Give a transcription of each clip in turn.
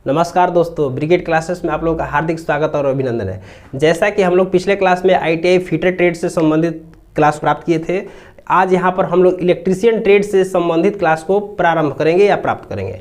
नमस्कार दोस्तों, brigade classes में आप लोगों का हार्दिक स्वागत और अभिनंदन है। जैसा कि हम लोग पिछले क्लास में आईटीआई फीटर ट्रेड से संबंधित क्लास प्राप्त किए थे, आज यहाँ पर हम लोग इलेक्ट्रीशियन ट्रेड से संबंधित क्लास को प्रारंभ करेंगे या प्राप्त करेंगे।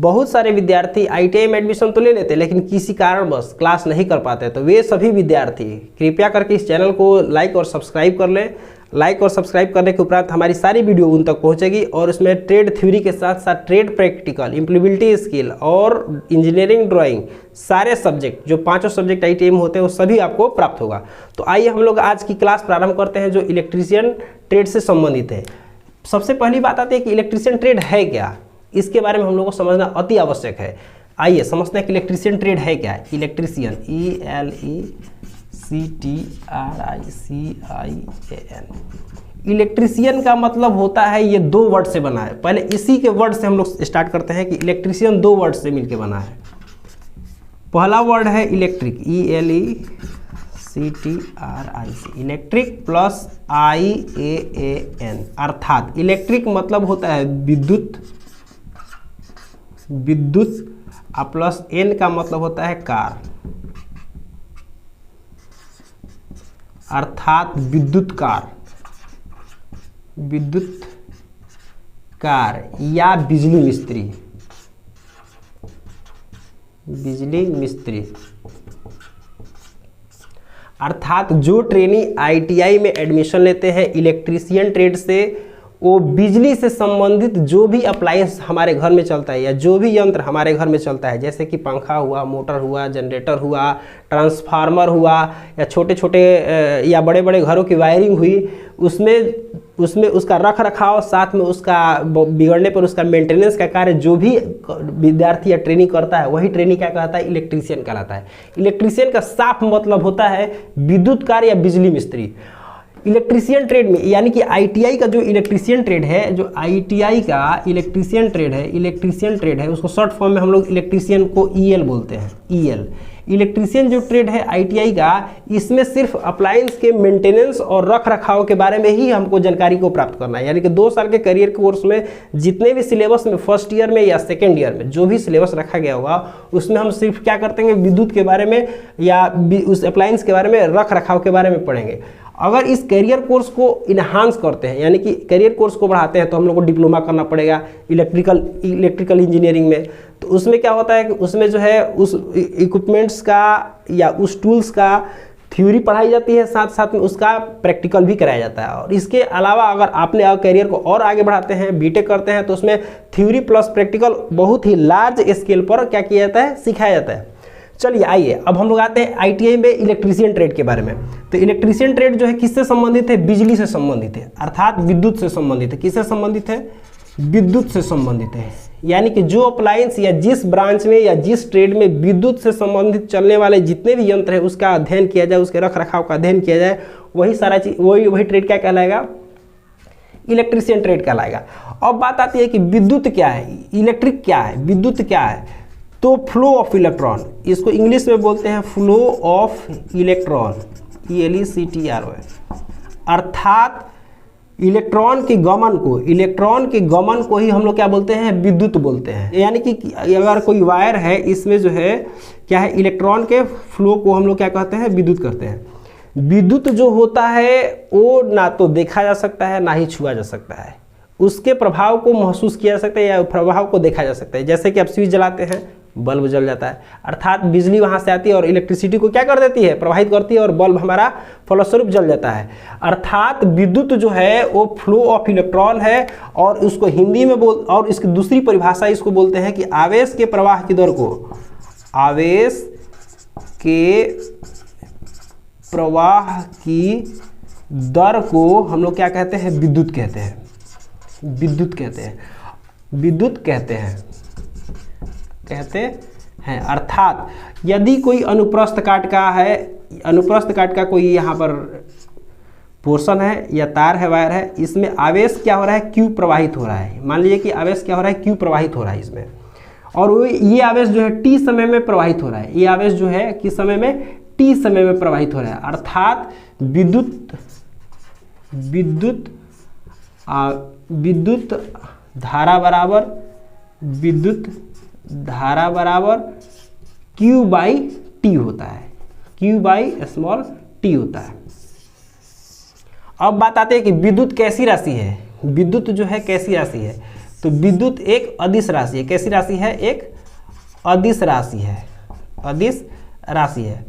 बहुत सारे विद्यार्थी आईटीआई में एडमिशन तो ले लेते हैं, लेकिन किसी कारणवश क्लास नहीं कर पाते, तो वे सभी विद्यार्थी कृपया करके इस चैनल को लाइक और सब्सक्राइब कर लें। लाइक और सब्सक्राइब करने के उपरांत हमारी सारी वीडियो उन तक पहुंचेगी और इसमें ट्रेड थ्योरी के साथ साथ ट्रेड प्रैक्टिकल, इम्प्लीबिलिटी स्किल और इंजीनियरिंग ड्राइंग सारे सब्जेक्ट, जो पांचों सब्जेक्ट आईटीआई में होते हैं, वो सभी आपको प्राप्त होगा। तो आइए हम लोग आज की क्लास प्रारंभ करते हैं, जो इलेक्ट्रीशियन ट्रेड से संबंधित है। सबसे पहली बात आती है कि इलेक्ट्रीशियन ट्रेड है क्या, इसके बारे में हम लोग को समझना अति आवश्यक है। आइए समझते हैं कि इलेक्ट्रीशियन ट्रेड है क्या। इलेक्ट्रीशियन ELECTRICIAN, इलेक्ट्रीशियन का मतलब होता है, ये दो वर्ड से बना है। पहले इसी के वर्ड से हम लोग स्टार्ट करते हैं कि इलेक्ट्रीशियन दो वर्ड से मिलकर बना है। पहला वर्ड है electric, ELECTRIC, electric plus IAAN, अर्थात इलेक्ट्रिक मतलब होता है विद्युत, प्लस एन का मतलब होता है कार, अर्थात विद्युत कार या बिजली मिस्त्री। अर्थात जो ट्रेनी आईटीआई में एडमिशन लेते हैं इलेक्ट्रीशियन ट्रेड से, वो बिजली से संबंधित जो भी अप्लायंस हमारे घर में चलता है या जो भी यंत्र हमारे घर में चलता है, जैसे कि पंखा हुआ, मोटर हुआ, जनरेटर हुआ, ट्रांसफार्मर हुआ, या छोटे छोटे या बड़े बड़े घरों की वायरिंग हुई, उसमें उसका रख रखाव, साथ में उसका बिगड़ने पर उसका मेंटेनेंस का कार्य जो भी विद्यार्थी या ट्रेनिंग करता है, वही ट्रेनिंग क्या कहता है, इलेक्ट्रीशियन कहलाता है। इलेक्ट्रीशियन का साफ मतलब होता है विद्युत कार्य या बिजली मिस्त्री। इलेक्ट्रीशियन ट्रेड में, यानी कि आईटीआई का जो इलेक्ट्रीशियन ट्रेड है, जो आईटीआई का इलेक्ट्रीशियन ट्रेड है, उसको शॉर्ट फॉर्म में हम लोग इलेक्ट्रीशियन को ईएल बोलते हैं। इलेक्ट्रीशियन जो ट्रेड है आईटीआई का, इसमें सिर्फ अप्लायंस के मेंटेनेंस और रख रखाव के बारे में ही हमको जानकारी को प्राप्त करना है। यानी कि 2 साल के करियर कोर्स में जितने भी सिलेबस में फर्स्ट ईयर में या सेकेंड ईयर में जो भी सिलेबस रखा गया होगा, उसमें हम सिर्फ क्या करते हैं, विद्युत के बारे में या उस अप्लायंस के बारे में, रख रखाव के बारे में पढ़ेंगे। अगर इस करियर कोर्स को इन्हांस करते हैं, यानी कि करियर कोर्स को बढ़ाते हैं, तो हम लोग को डिप्लोमा करना पड़ेगा इलेक्ट्रिकल इंजीनियरिंग में। तो उसमें क्या होता है कि उसमें जो है उस इक्विपमेंट्स का या उस टूल्स का थ्योरी पढ़ाई जाती है, साथ साथ में उसका प्रैक्टिकल भी कराया जाता है। और इसके अलावा अगर आपने करियर को और आगे बढ़ाते हैं, बीटेक करते हैं, तो उसमें थ्योरी प्लस प्रैक्टिकल बहुत ही लार्ज स्केल पर क्या किया जाता है, सिखाया जाता है। चलिए आइए अब हम लोग आते हैं आईटीआई में इलेक्ट्रीशियन ट्रेड के बारे में। तो इलेक्ट्रीशियन ट्रेड जो है किससे संबंधित है, बिजली से संबंधित है, अर्थात विद्युत से संबंधित है। किससे संबंधित है, विद्युत से संबंधित है। यानी कि जो अप्लायंस या जिस ब्रांच में या जिस ट्रेड में विद्युत से संबंधित चलने वाले जितने भी यंत्र है, उसका अध्ययन किया जाए, उसके रख रखाव का अध्ययन किया जाए, वही सारा चीज वही ट्रेड क्या कहलाएगा, इलेक्ट्रीशियन ट्रेड कहलाएगा। अब बात आती है कि विद्युत क्या है, इलेक्ट्रिक क्या है, विद्युत क्या है। तो फ्लो ऑफ इलेक्ट्रॉन, इसको इंग्लिश में बोलते हैं फ्लो ऑफ इलेक्ट्रॉन, ELECTRON, अर्थात इलेक्ट्रॉन के गमन को ही हम लोग क्या बोलते हैं, विद्युत बोलते हैं। यानी कि अगर कोई वायर है, इसमें जो है क्या है, इलेक्ट्रॉन के फ्लो को हम लोग क्या कहते हैं, विद्युत करते हैं। विद्युत जो होता है वो ना तो देखा जा सकता है, ना ही छुआ जा सकता है। उसके प्रभाव को महसूस किया जा सकता है या प्रभाव को देखा जा सकता है। जैसे कि आप स्विच जलाते हैं, बल्ब जल जाता है, अर्थात बिजली वहां से आती है और इलेक्ट्रिसिटी को क्या कर देती है, प्रवाहित करती है, और बल्ब हमारा फलस्वरूप जल जाता है। अर्थात विद्युत जो है वो फ्लो ऑफ इलेक्ट्रॉन है, और उसको हिंदी में और इसकी दूसरी परिभाषा इसको बोलते हैं कि आवेश के प्रवाह की दर को, आवेश के प्रवाह की दर को हम लोग क्या कहते हैं, विद्युत कहते हैं। अर्थात यदि कोई अनुप्रस्थ काट का कोई यहाँ पर पोर्शन है या तार है, वायर है, इसमें आवेश क्या हो रहा है, क्यू प्रवाहित हो रहा है। मान लीजिए कि आवेश क्या हो रहा है, क्यू प्रवाहित हो रहा है इसमें, और वो ये आवेश जो है टी समय में प्रवाहित हो रहा है। ये आवेश जो है किस समय में, टी समय में प्रवाहित हो रहा है। अर्थात विद्युत धारा बराबर विद्युत धारा बराबर Q बाई टी होता है, Q बाई स्मॉल टी होता है। अब बात आते हैं कि विद्युत कैसी राशि है। विद्युत जो है कैसी राशि है, तो विद्युत एक अदिश राशि है। कैसी राशि है, एक अदिश राशि है, अदिश राशि है।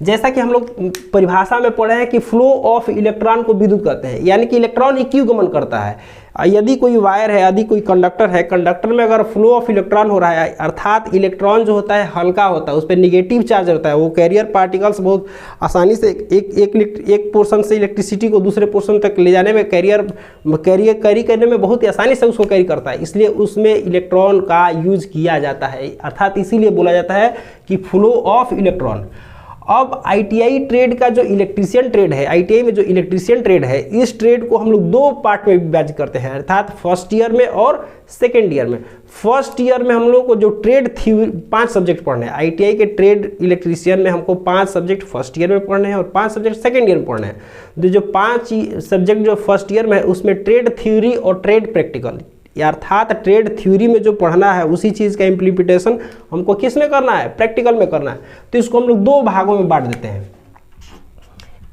जैसा कि हम लोग परिभाषा में पढ़े हैं कि फ्लो ऑफ इलेक्ट्रॉन को विद्युत कहते हैं, यानी कि इलेक्ट्रॉन इक्यू गमन करता है। यदि कोई वायर है, यदि कोई कंडक्टर है, कंडक्टर में अगर फ्लो ऑफ इलेक्ट्रॉन हो रहा है, अर्थात इलेक्ट्रॉन जो होता है हल्का होता है, उस पर निगेटिव चार्ज होता है, वो कैरियर पार्टिकल्स बहुत आसानी से एक पोर्शन से इलेक्ट्रिसिटी को दूसरे पोर्शन तक ले जाने में कैरी करने में बहुत ही आसानी से उसको कैरी करता है, इसलिए उसमें इलेक्ट्रॉन का यूज किया जाता है, अर्थात इसीलिए बोला जाता है कि फ्लो ऑफ इलेक्ट्रॉन। अब आईटीआई ट्रेड का जो इलेक्ट्रीशियन ट्रेड है, आईटीआई में जो इलेक्ट्रीशियन ट्रेड है, इस ट्रेड को हम लोग दो पार्ट में विभाजित करते हैं, अर्थात फर्स्ट ईयर में और सेकेंड ईयर में। फर्स्ट ईयर में हम लोग को जो ट्रेड थ्योरी 5 सब्जेक्ट पढ़ने हैं, आईटीआई के ट्रेड इलेक्ट्रीशियन में हमको 5 सब्जेक्ट फर्स्ट ईयर में पढ़ने हैं और 5 सब्जेक्ट सेकेंड ईयर में पढ़ने हैं। जो 5 सब्जेक्ट जो फर्स्ट ईयर में है उसमें ट्रेड थ्योरी और ट्रेड प्रैक्टिकल, अर्थात ट्रेड थ्योरी में जो पढ़ना है उसी चीज़ का इम्प्लीमेंटेशन हमको किस में करना है, प्रैक्टिकल में करना है। तो इसको हम लोग दो भागों में बांट देते हैं।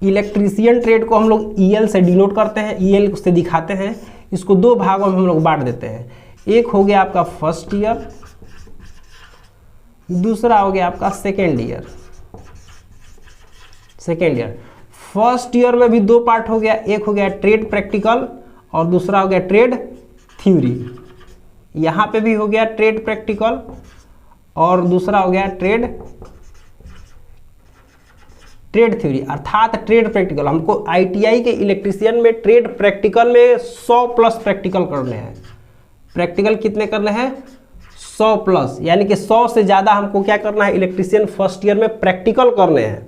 इलेक्ट्रीशियन ट्रेड को हम लोग ईएल से डिनोट करते हैं, ईएल से दिखाते हैं। इसको दो भागों में हम लोग बांट देते हैं। एक हो गया आपका फर्स्ट ईयर, दूसरा हो गया आपका सेकेंड ईयर। फर्स्ट ईयर में भी दो पार्ट हो गया, एक हो गया ट्रेड प्रैक्टिकल और दूसरा हो गया ट्रेड थ्योरी। यहाँ पे भी हो गया ट्रेड प्रैक्टिकल और दूसरा हो गया ट्रेड थ्योरी, अर्थात ट्रेड प्रैक्टिकल। हमको आईटीआई के इलेक्ट्रीशियन में ट्रेड प्रैक्टिकल में 100 प्लस प्रैक्टिकल करने हैं। प्रैक्टिकल कितने करने हैं, 100 प्लस, यानी कि 100 से ज़्यादा हमको क्या करना है, इलेक्ट्रीशियन फर्स्ट ईयर में प्रैक्टिकल करने हैं।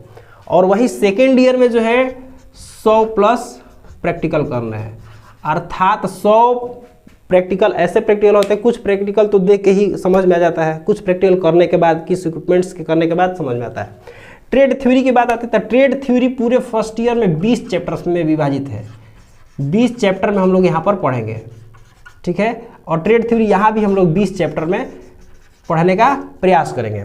और वही सेकेंड ईयर में जो है 100 प्लस प्रैक्टिकल करने हैं, अर्थात 100 प्रैक्टिकल। ऐसे प्रैक्टिकल होते हैं, कुछ प्रैक्टिकल तो देख के ही समझ में आ जाता है, कुछ प्रैक्टिकल करने के बाद, किस इक्विपमेंट्स के करने के बाद समझ में आता है। ट्रेड थ्योरी की बात आती है, तो ट्रेड थ्योरी पूरे फर्स्ट ईयर में 20 चैप्टर्स में विभाजित है। 20 चैप्टर में हम लोग यहाँ पर पढ़ेंगे, ठीक है। और ट्रेड थ्योरी यहाँ भी हम लोग 20 चैप्टर में पढ़ने का प्रयास करेंगे।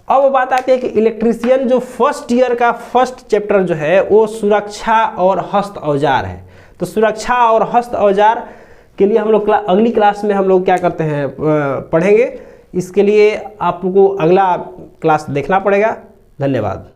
अब बात आती है कि इलेक्ट्रीशियन जो फर्स्ट ईयर का फर्स्ट चैप्टर जो है वो सुरक्षा और हस्त औजार है। तो सुरक्षा और हस्त औजार के लिए हम लोग अगली क्लास में हम लोग क्या करते हैं, पढ़ेंगे। इसके लिए आपको अगला क्लास देखना पड़ेगा। धन्यवाद।